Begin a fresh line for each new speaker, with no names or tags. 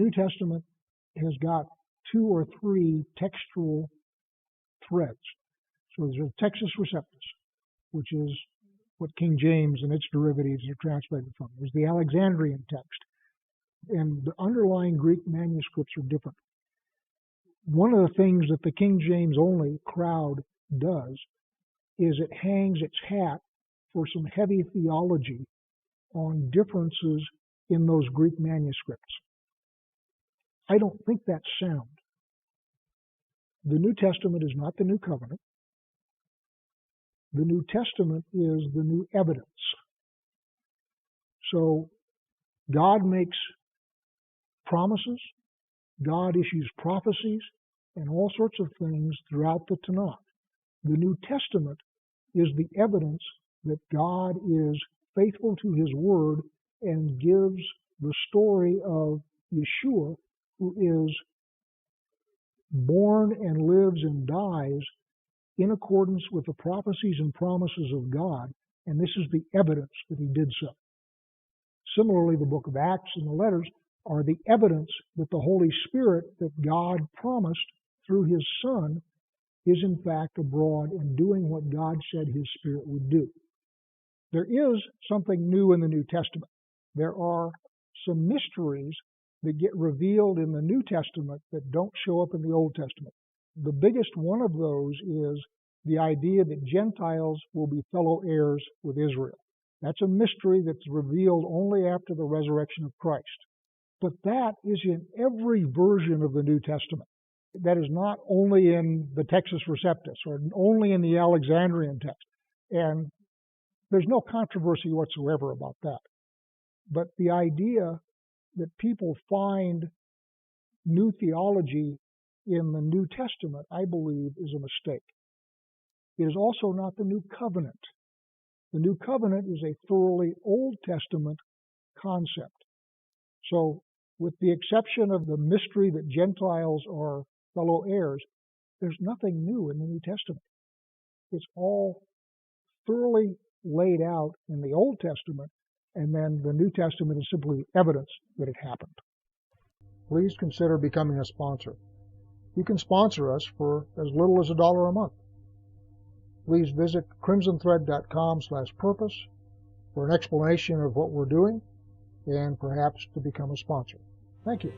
New Testament has got 2 or 3 textual threads. So there's a Textus Receptus, which is what King James and its derivatives are translated from. There's the Alexandrian text, and the underlying Greek manuscripts are different. One of the things that the King James only crowd does is it hangs its hat for some heavy theology on differences in those Greek manuscripts. I don't think that's sound. The New Testament is not the New Covenant. The New Testament is the new evidence. So God makes promises, God issues prophecies, and all sorts of things throughout the Tanakh. The New Testament is the evidence that God is faithful to His Word and gives the story of Yeshua, who is born and lives and dies in accordance with the prophecies and promises of God, and this is the evidence that He did so. Similarly, the book of Acts and the letters are the evidence that the Holy Spirit that God promised through His Son is in fact abroad and doing what God said His Spirit would do. There is something new in the New Testament. There are some mysteries that get revealed in the New Testament that don't show up in the Old Testament. The biggest one of those is the idea that Gentiles will be fellow heirs with Israel. That's a mystery that's revealed only after the resurrection of Christ. But that is in every version of the New Testament. That is not only in the Textus Receptus or only in the Alexandrian text. And there's no controversy whatsoever about that. But the idea that people find new theology in the New Testament, I believe, is a mistake. It is also not the New Covenant. The New Covenant is a thoroughly Old Testament concept. So, with the exception of the mystery that Gentiles are fellow heirs, there's nothing new in the New Testament. It's all thoroughly laid out in the Old Testament, and then the New Testament is simply evidence that it happened. Please consider becoming a sponsor. You can sponsor us for as little as $1 a month. Please visit crimsonthread.com/purpose for an explanation of what we're doing and perhaps to become a sponsor. Thank you.